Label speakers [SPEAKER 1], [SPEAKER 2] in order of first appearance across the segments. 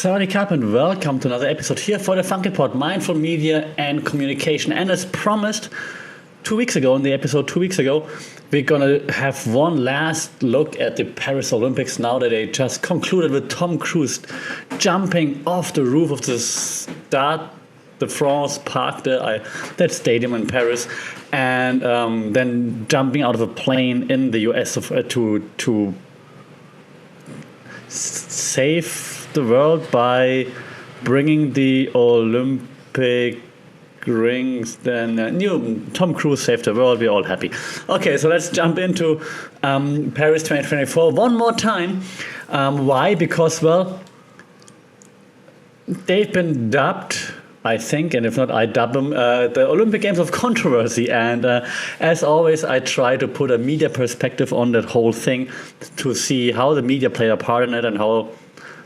[SPEAKER 1] Sawadee Krap and welcome to another episode here for the Funky Pod, Mindful Media and Communication. And as promised 2 weeks ago, in the episode 2 weeks ago, we're going to have one last look at the Paris Olympics now that they just concluded with Tom Cruise jumping off the roof of the Stade de France Park, that stadium in Paris, and then jumping out of a plane in the US to save the world by bringing the Olympic rings. Then new Tom Cruise saved the world. We're all happy. Okay, so let's jump into Paris 2024 one more time. Why? Because, well, they've been dubbed, I think, and if not, I dub them, the Olympic Games of Controversy. And as always, I try to put a media perspective on that whole thing to see how the media played a part in it and how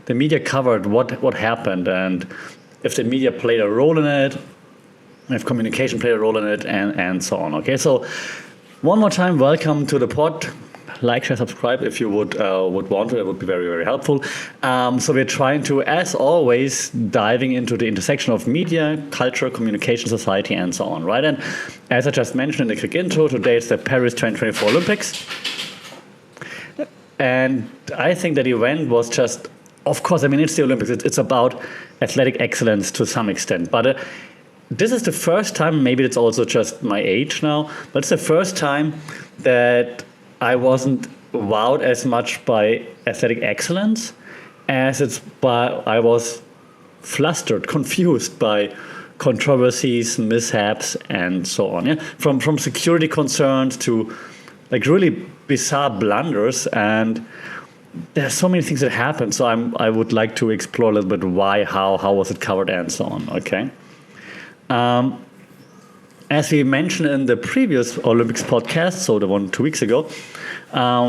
[SPEAKER 1] the media covered what happened, and if the media played a role in it, if communication played a role in it, and so on. Okay, so one more time, welcome to the pod. Like, share, subscribe if you would want to. That would be very, very helpful. So we're trying to, as always, diving into the intersection of media, culture, communication, society, and so on, right? And as I just mentioned in the quick intro, today it's the Paris 2024 Olympics. And I think that event was just, of course, I mean, it's the Olympics. It's about athletic excellence to some extent. But this is the first time, maybe it's also just my age now, but it's the first time that I wasn't wowed as much by athletic excellence as I was flustered, confused by controversies, mishaps, and so on. Yeah, from security concerns to like really bizarre blunders, and there's so many things that happen. So I would like to explore a little bit why, how was it covered, and so on. Okay. As we mentioned in the previous Olympics podcast, so the one 2 weeks ago,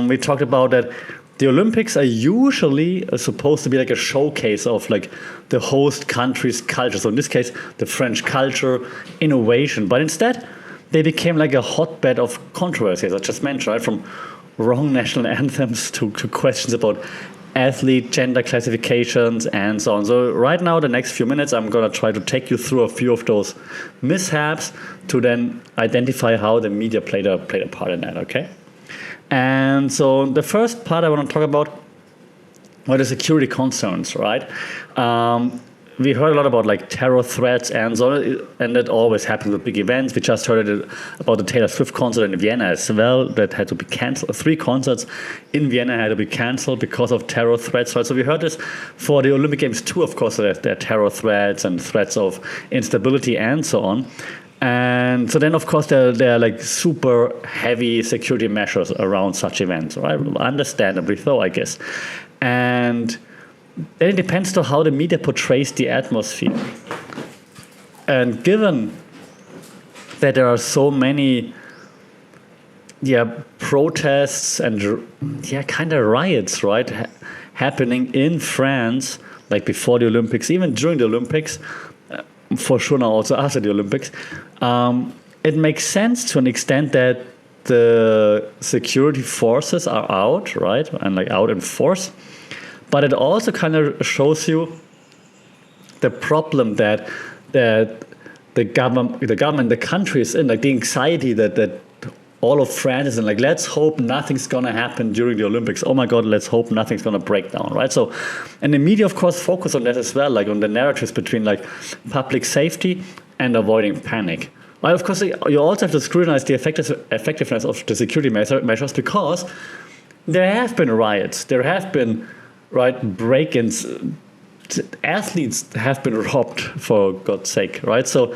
[SPEAKER 1] we talked about that the Olympics are usually supposed to be like a showcase of like the host country's culture. So in this case, the French culture, innovation. But instead, they became like a hotbed of controversy, as I just mentioned, right? From wrong national anthems to questions about athlete gender classifications and so on. So right now, the next few minutes, I'm going to try to take you through a few of those mishaps to then identify how the media played a part in that, okay? And so the first part I want to talk about are the security concerns, right? We heard a lot about like terror threats and so on, and that always happens with big events. We just heard it about the Taylor Swift concert in Vienna as well that had to be canceled. 3 concerts in Vienna had to be canceled because of terror threats. Right? So we heard this for the Olympic Games too, of course, there are terror threats and threats of instability and so on. And so then, of course, there are like super heavy security measures around such events, right? Understandably so, I guess. And then it depends on how the media portrays the atmosphere. And given that there are so many protests and kind of riots, right, happening in France, like before the Olympics, even during the Olympics, for sure now also after the Olympics, it makes sense to an extent that the security forces are out, right, and like out in force. But it also kind of shows you the problem that the government, the country is in, like the anxiety that all of France is in. Like, let's hope nothing's going to happen during the Olympics. Oh my God, let's hope nothing's going to break down, right? So, and the media, of course, focus on that as well, like on the narratives between like public safety and avoiding panic. Well, of course, you also have to scrutinize the effectiveness of the security measures because there have been riots, there have been break-ins, athletes have been robbed, for God's sake, right? So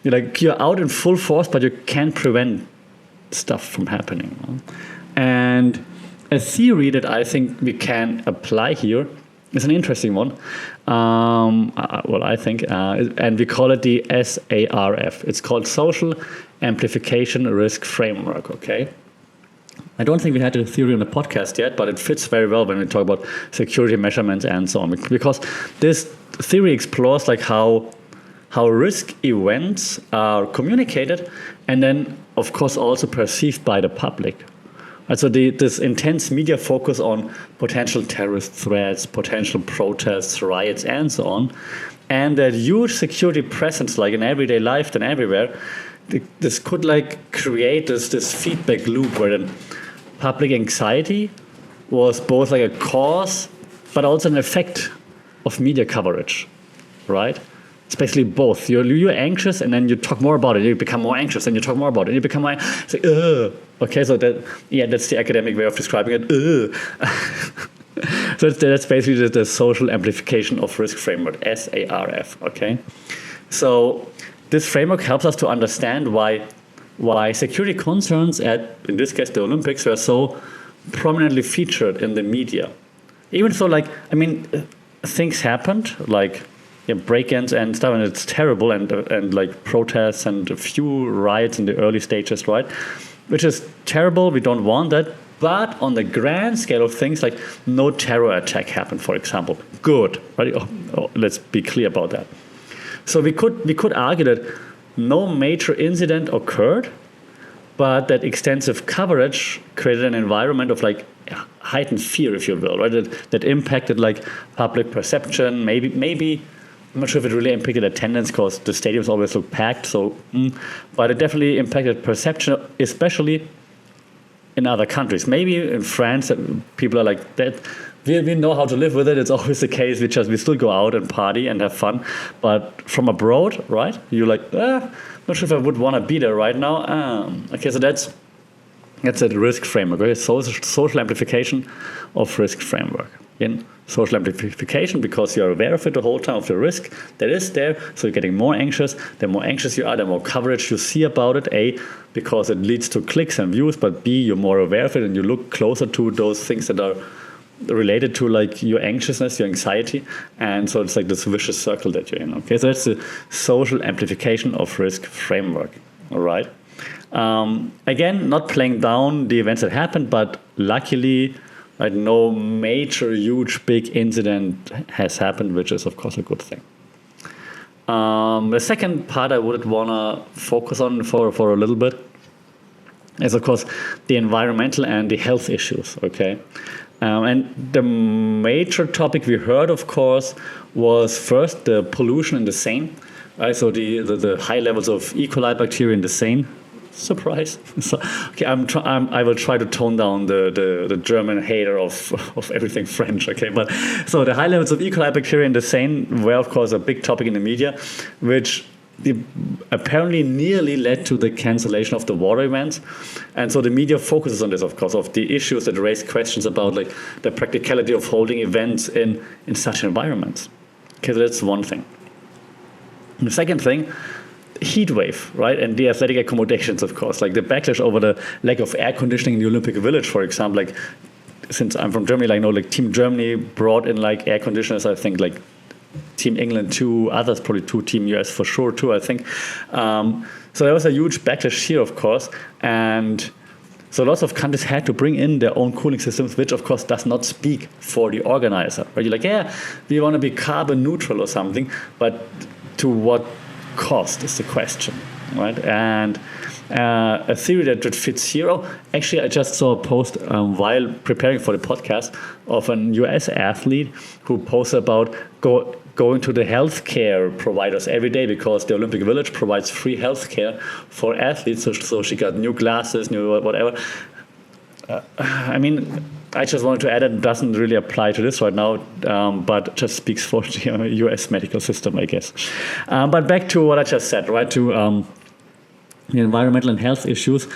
[SPEAKER 1] you're out in full force, but you can't prevent stuff from happening. And a theory that I think we can apply here is an interesting one. I think, and we call it the SARF. It's called Social Amplification Risk Framework, okay? I don't think we had a theory on the podcast yet, but it fits very well when we talk about security measurements and so on, because this theory explores like how risk events are communicated and then, of course, also perceived by the public. So this intense media focus on potential terrorist threats, potential protests, riots, and so on, and that huge security presence, like in everyday life and everywhere, this could like create this feedback loop where then public anxiety was both like a cause, but also an effect of media coverage, right? Especially both. You're anxious, and then you talk more about it. You become more anxious, and you talk more about it. And you become more. It's like, ugh. Okay, so that's the academic way of describing it. Ugh. So that's basically the social amplification of risk framework, SARF. Okay, so this framework helps us to understand why security concerns at, in this case, the Olympics, were so prominently featured in the media. Even though, like, I mean, things happened, like break-ins and stuff, and it's terrible, and like protests and a few riots in the early stages, right? Which is terrible. We don't want that. But on the grand scale of things, like no terror attack happened, for example. Good, right? Let's be clear about that. So we could argue that no major incident occurred, but that extensive coverage created an environment of like heightened fear, if you will, right? That impacted like public perception. Maybe I'm not sure if it really impacted attendance because the stadiums always look packed. So, but it definitely impacted perception, especially in other countries. Maybe in France, people are like that. We know how to live with it. It's always the case. We still go out and party and have fun. But from abroad, right? You're like, not sure if I would want to be there right now. Okay, so that's a risk framework. Right? Social amplification of risk framework. In social amplification, because you're aware of it the whole time, of the risk that is there, so you're getting more anxious. The more anxious you are, the more coverage you see about it. A, because it leads to clicks and views, but B, you're more aware of it and you look closer to those things that are related to like your anxiousness, your anxiety, and so it's like this vicious circle that you're in. Okay, so that's the social amplification of risk framework. All right. Again, not playing down the events that happened, but luckily, right, no major, huge, big incident has happened, which is of course a good thing. The second part I would want to focus on for a little bit is of course the environmental and the health issues. Okay. And the major topic we heard, of course, was first the pollution in the Seine, right? So the high levels of E. coli bacteria in the Seine. Surprise! So, okay, I will try to tone down the German hater of everything French. Okay, but so the high levels of E. coli bacteria in the Seine were, of course, a big topic in the media, which apparently nearly led to the cancellation of the water events. And so the media focuses on this, of course, of the issues that raise questions about like the practicality of holding events in such environments. Okay, so that's one thing. And the second thing, heat wave, right? And the athletic accommodations, of course, like the backlash over the lack of air conditioning in the Olympic Village, for example. Like, since I'm from Germany, like Team Germany brought in like air conditioners, I think, like Team England too, others probably too, Team US for sure too, I think. So there was a huge backlash here, of course, and so lots of countries had to bring in their own cooling systems, which of course does not speak for the organizer. Right? You're like, yeah, we want to be carbon neutral or something, but to what cost is the question, right? And a theory that fits here. Actually, I just saw a post while preparing for the podcast of an US athlete who posted about going to the healthcare providers every day because the Olympic Village provides free healthcare for athletes. So she got new glasses, new whatever. I mean, I just wanted to add it doesn't really apply to this right now, but just speaks for the US medical system, I guess. But back to what I just said, right, to the environmental and health issues.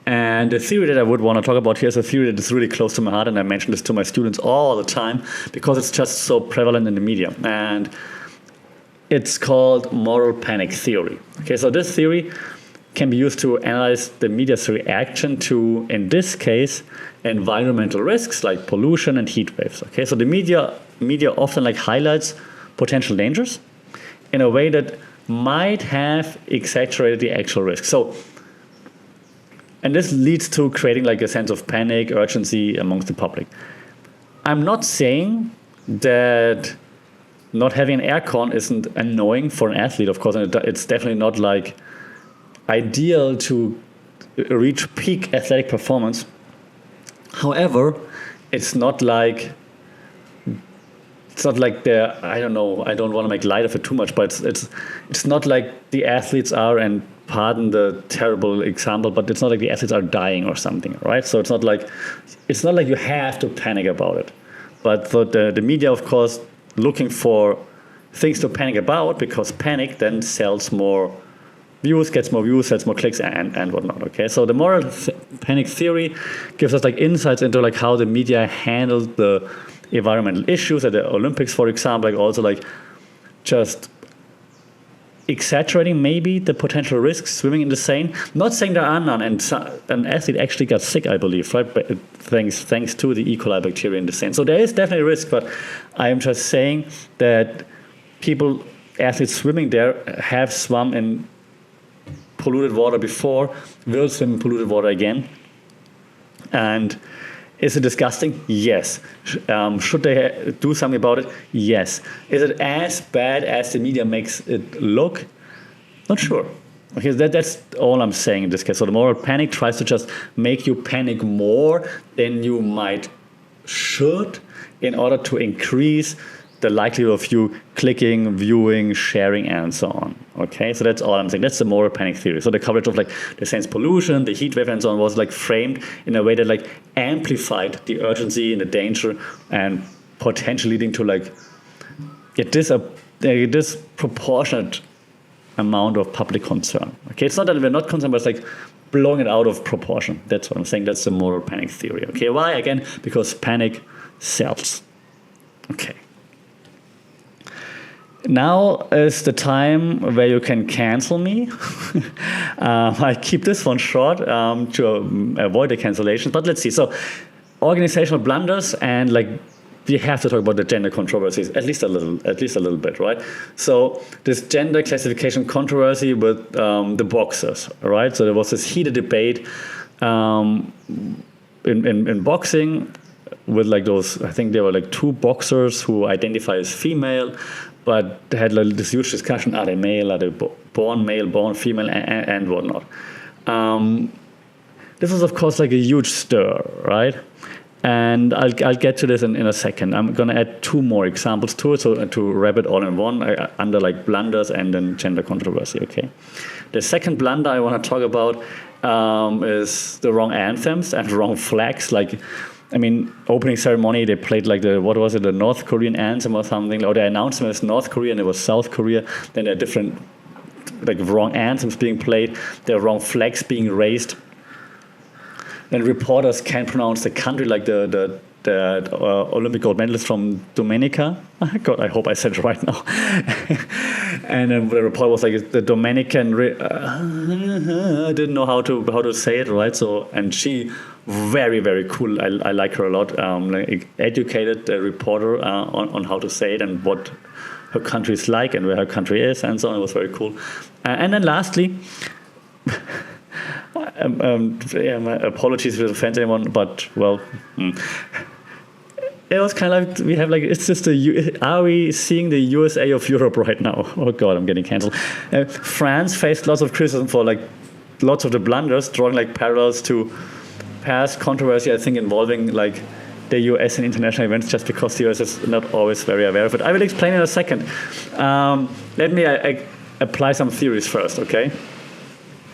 [SPEAKER 1] And the theory that I would want to talk about here is a theory that is really close to my heart, and I mention this to my students all the time because it's just so prevalent in the media. And it's called moral panic theory. Okay, so this theory can be used to analyze the media's reaction to, in this case, environmental risks like pollution and heat waves. Okay, so the media often like highlights potential dangers in a way that might have exaggerated the actual risk. So, and this leads to creating like a sense of panic, urgency amongst the public. I'm not saying that not having an aircon isn't annoying for an athlete, of course, and it's definitely not like ideal to reach peak athletic performance. However, it's not like they're, I don't know, I don't want to make light of it too much, but it's not like the athletes are, and pardon the terrible example, but it's not like the athletes are dying or something, right? So it's not like you have to panic about it. But the media, of course, looking for things to panic about, because panic then sells more views, gets more views, sells more clicks, and whatnot. Okay, so the moral panic theory gives us like insights into like how the media handled the environmental issues at the Olympics, for example, like also like just exaggerating maybe the potential risks swimming in the Seine. Not saying there are none, and an athlete actually got sick, I believe, right? But thanks to the E. coli bacteria in the Seine. So there is definitely a risk, but I am just saying that athletes swimming there have swum in polluted water before, will swim in polluted water again. And is it disgusting? Yes. Should they do something about it? Yes. Is it as bad as the media makes it look? Not sure. Okay, that's all I'm saying in this case. So the moral panic tries to just make you panic more than you should in order to increase the likelihood of you clicking, viewing, sharing, and so on. Okay, so that's all I'm saying. That's the moral panic theory. So the coverage of like the Seine's pollution, the heat wave, and so on was like framed in a way that like amplified the urgency and the danger, and potentially leading to like a disproportionate amount of public concern. Okay, it's not that we're not concerned, but it's like blowing it out of proportion. That's what I'm saying. That's the moral panic theory. Okay, why? Again, because panic sells. Okay. Now is the time where you can cancel me. I keep this one short to avoid the cancellation. But let's see. So, organizational blunders, and like we have to talk about the gender controversies at least a little bit, right? So this gender classification controversy with the boxers, right? So there was this heated debate in boxing with like those. I think there were like two boxers who identify as female, but they had like this huge discussion: are they male? Are they born male, born female, and whatnot? This was, of course, like a huge stir, right? And I'll get to this in a second. I'm going to add two more examples to it, so to wrap it all in one, under like blunders and then gender controversy, okay? The second blunder I want to talk about is the wrong anthems and wrong flags. Like, I mean, opening ceremony, they played like the North Korean anthem or something, or the announcement was North Korea and it was South Korea. Then there are different, like, wrong anthems being played, there are wrong flags being raised. Then reporters can't pronounce the country, like the Olympic gold medalist from Dominica. Oh God, I hope I said it right now. And then the report was like the Dominican. I didn't know how to say it right. So, and she very, very cool. I like her a lot. Like educated reporter on how to say it and what her country is like and where her country is and so on. It was very cool. And then lastly. My apologies if it offends anyone, but well, it was kind of like we have like it's just are we seeing the USA of Europe right now? Oh God, I'm getting cancelled. France faced lots of criticism for like lots of the blunders, drawing like parallels to past controversy, I think, involving like the US in international events, just because the US is not always very aware of it. I will explain in a second. Let me apply some theories first, okay?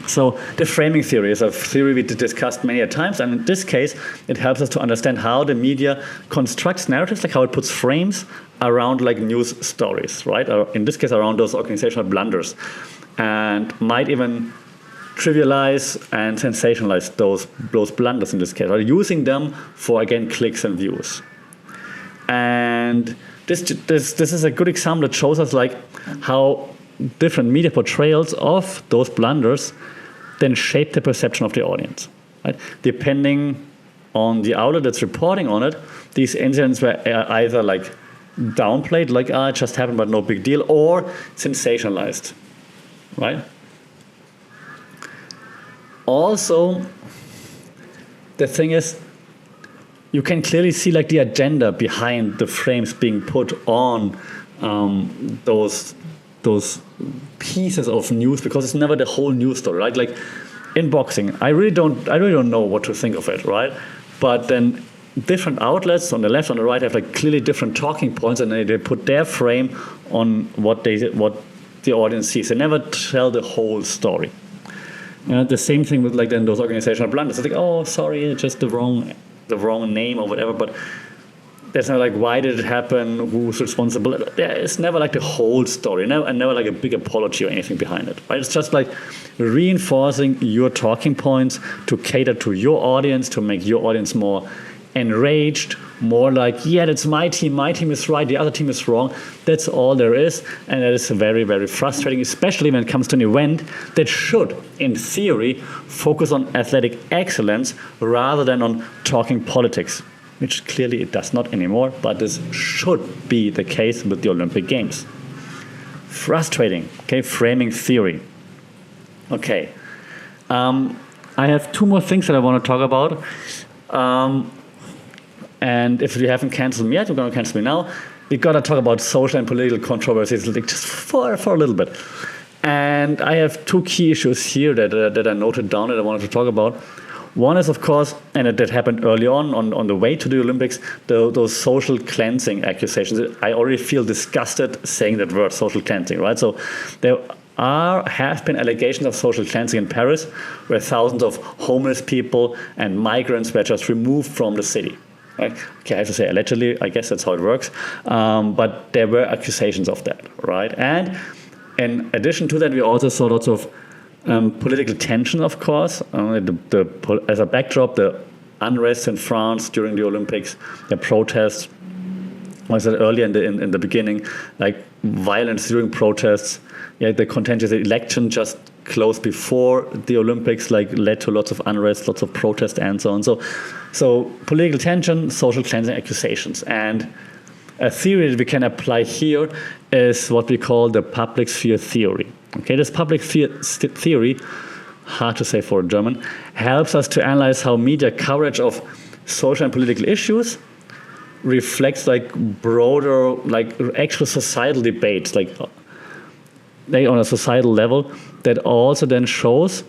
[SPEAKER 1] So the framing theory is a theory we discussed many a times, and in this case, it helps us to understand how the media constructs narratives, like how it puts frames around like news stories, right? Or in this case, around those organizational blunders, and might even trivialize and sensationalize those blunders in this case, right? Using them for, again, clicks and views. And this is a good example that shows us like how different media portrayals of those blunders then shape the perception of the audience, right? Depending on the outlet that's reporting on it, these incidents were either like downplayed, like it just happened but no big deal, or sensationalized, right? Also, the thing is, you can clearly see like the agenda behind the frames being put on those pieces of news, because it's never the whole news story, right? Like in boxing, I really don't know what to think of it, right? but then different outlets on the left, on the right have like clearly different talking points, and they put their frame on what the audience sees. They never tell the whole story. The same thing with like then those organizational blunders. It's like, oh, sorry, it's just the wrong name or whatever. But there's no like, why did it happen? Who's responsible? It's never like the whole story. Never like a big apology or anything behind it. Right? It's just like reinforcing your talking points to cater to your audience, to make your audience more enraged, more like, yeah, that's my team is right, the other team is wrong. That's all there is, and that is very, very frustrating, especially when it comes to an event that should, in theory, focus on athletic excellence rather than on talking politics, which clearly it does not anymore, but this should be the case with the Olympic Games. Frustrating, okay, framing theory. Okay, I have two more things that I want to talk about. And if you haven't canceled me yet, you're going to cancel me now. We've got to talk about social and political controversies like just for a little bit. And I have two key issues here that I noted down that I wanted to talk about. One is, of course, and that happened early on the way to the Olympics, those social cleansing accusations. I already feel disgusted saying that word, social cleansing, right? So there have been allegations of social cleansing in Paris, where thousands of homeless people and migrants were just removed from the city. Right? Okay, I have to say allegedly, I guess that's how it works. But there were accusations of that, right? And in addition to that, we also saw lots of political tension, of course. As a backdrop, the unrest in France during the Olympics, the protests, I said earlier in the beginning, like violence during protests, the contentious election just close before the Olympics led to lots of unrest, lots of protest, and so on. So political tension, social cleansing accusations. And a theory that we can apply here is what we call the public sphere theory. Okay, this public sphere theory, hard to say for a German, helps us to analyze how media coverage of social and political issues reflects broader, actual societal debates, on a societal level, that also then shows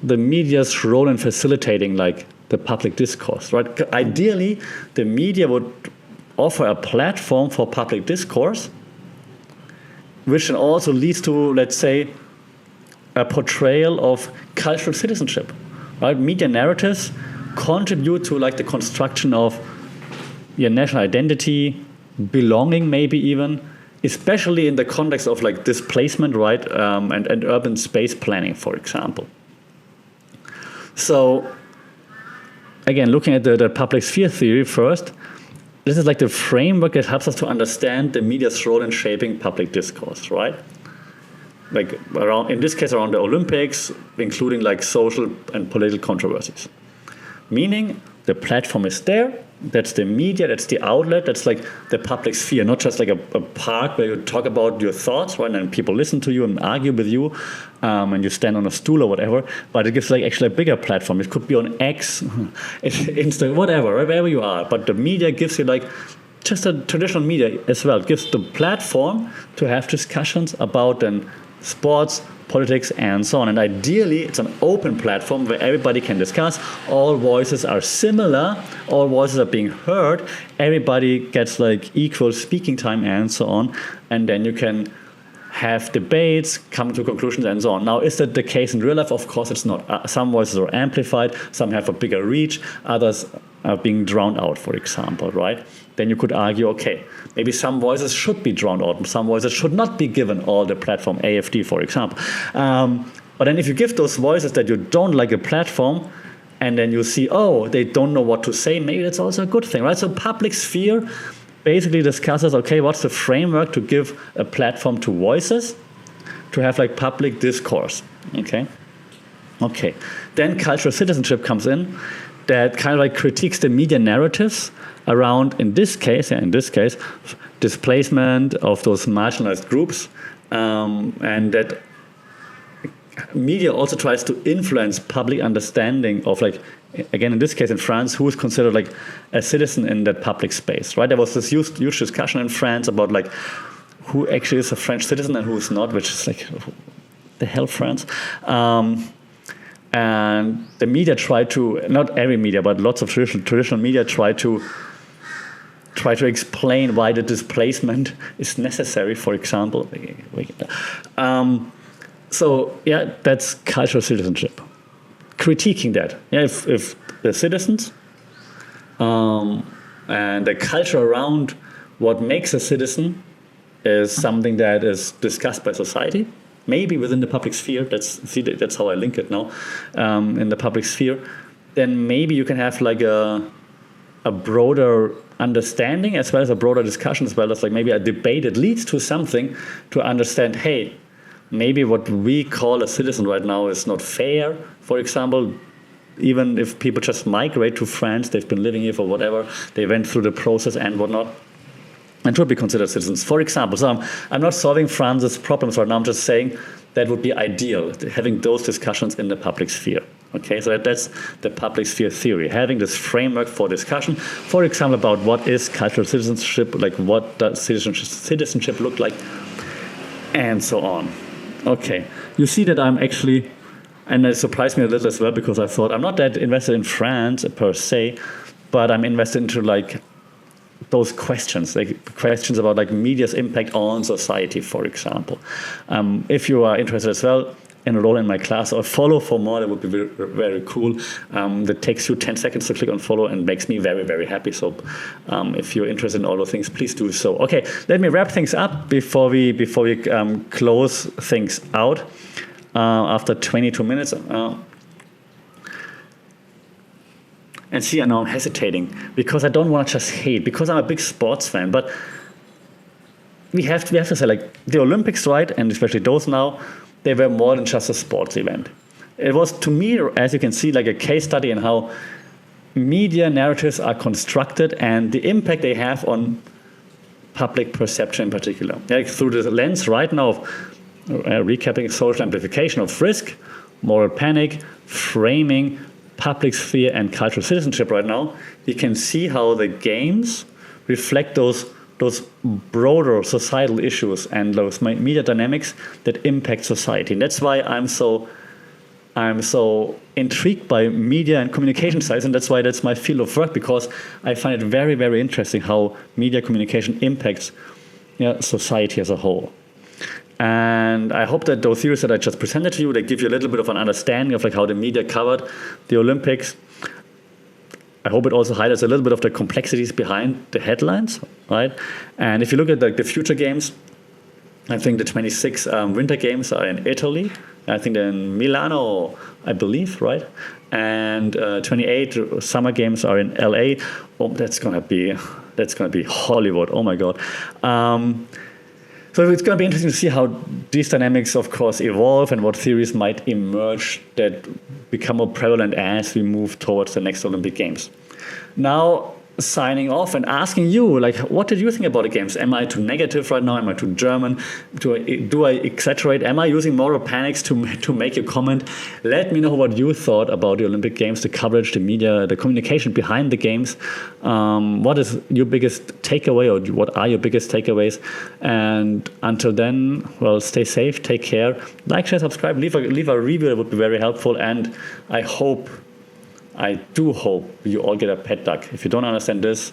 [SPEAKER 1] the media's role in facilitating the public discourse, right? Ideally, the media would offer a platform for public discourse, which then also leads to, let's say, a portrayal of cultural citizenship, right? Media narratives contribute to the construction of your national identity, belonging maybe even, especially in the context of displacement, right, and urban space planning, for example. So, again, looking at the public sphere theory first, this is the framework that helps us to understand the media's role in shaping public discourse, right? In this case, around the Olympics, including social and political controversies. Meaning, the platform is there. That's the media, that's the outlet, that's the public sphere, not just a park where you talk about your thoughts, right, and people listen to you and argue with you, and you stand on a stool or whatever, but it gives actually a bigger platform. It could be on X, Insta, whatever, right, wherever you are, but the media gives you just a traditional media as well. It gives the platform to have discussions about then sports, politics, and so on. And ideally, it's an open platform where everybody can discuss. All voices are similar. All voices are being heard. Everybody gets equal speaking time and so on. And then you can have debates, come to conclusions, and so on. Now, is that the case in real life? Of course, it's not. Some voices are amplified. Some have a bigger reach. Others are being drowned out, for example, right? Then you could argue, okay, maybe some voices should be drowned out. Some voices should not be given all the platform, AFD, for example. But then if you give those voices that you don't like a platform, and then you see, oh, they don't know what to say, maybe that's also a good thing, right? So public sphere basically discusses, okay, what's the framework to give a platform to voices to have public discourse, okay? Okay, then cultural citizenship comes in, that kind of critiques the media narratives around, in this case, displacement of those marginalized groups, and that media also tries to influence public understanding of again, in this case in France, who is considered a citizen in that public space, right? There was this huge discussion in France about who actually is a French citizen and who is not, which is the hell France. And the media try to, not every media, but lots of traditional media try to explain why the displacement is necessary, for example. So yeah, that's cultural citizenship. Critiquing that. Yeah, if the citizens and the culture around what makes a citizen is something that is discussed by society, maybe within the public sphere, that's how I link it now, in the public sphere, then maybe you can have like a broader understanding as well as a broader discussion, as well as like maybe a debate that leads to something to understand, hey, maybe what we call a citizen right now is not fair. For example, even if people just migrate to France, they've been living here for whatever, they went through the process and whatnot, and should be considered citizens. For example, so I'm not solving France's problems right now, I'm just saying that would be ideal, having those discussions in the public sphere. Okay, so that's the public sphere theory, having this framework for discussion, for example, about what is cultural citizenship, like what does citizenship look like, and so on. Okay, you see that I'm actually, and it surprised me a little as well, because I thought I'm not that invested in France per se, but I'm invested into like those questions, like questions about like media's impact on society, for example. If you are interested as well, enroll in my class or follow for more. That would be very, very cool. That takes you 10 seconds to click on follow and makes me very, very happy. So if you're interested in all those things, please do so. Okay, let me wrap things up before we close things out after 22 minutes. And see, I know I'm hesitating because I don't want to just hate, because I'm a big sports fan. But we have to say, like, the Olympics, right, and especially those now, they were more than just a sports event. It was, to me, as you can see, like a case study in how media narratives are constructed and the impact they have on public perception in particular. Like through the lens right now of recapping social amplification of risk, moral panic, framing, public sphere and cultural citizenship right now, you can see how the games reflect those broader societal issues and those media dynamics that impact society. And that's why I'm so intrigued by media and communication science, and that's why that's my field of work, because I find it very, very interesting how media communication impacts society as a whole. And I hope that those theories that I just presented to you, they give you a little bit of an understanding of like how the media covered the Olympics. I hope it also highlights a little bit of the complexities behind the headlines, right? And if you look at like the future games, I think the 26 winter games are in Italy. I think they're in Milano, I believe, right? And 28 summer games are in LA. Oh, that's gonna be Hollywood. Oh my God. So it's going to be interesting to see how these dynamics, of course, evolve and what theories might emerge that become more prevalent as we move towards the next Olympic Games. Now, signing off and asking you, like, what did you think about the games? Am I too negative right now? Am I too German? Do I exaggerate? Am I using moral panics to make a comment? Let me know what you thought about the Olympic Games, the coverage, the media, the communication behind the games. What is your biggest takeaway, or what are your biggest takeaways? And until then, well, stay safe, take care, like, share, subscribe, leave a review. That would be very helpful. And I do hope you all get a pet duck. If you don't understand this,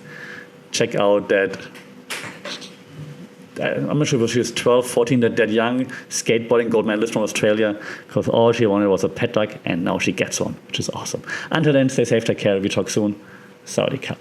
[SPEAKER 1] check out that, I'm not sure if she was 12, 14, that young skateboarding gold medalist from Australia, because all she wanted was a pet duck, and now she gets one, which is awesome. Until then, stay safe, take care, we talk soon. Saudi Cup.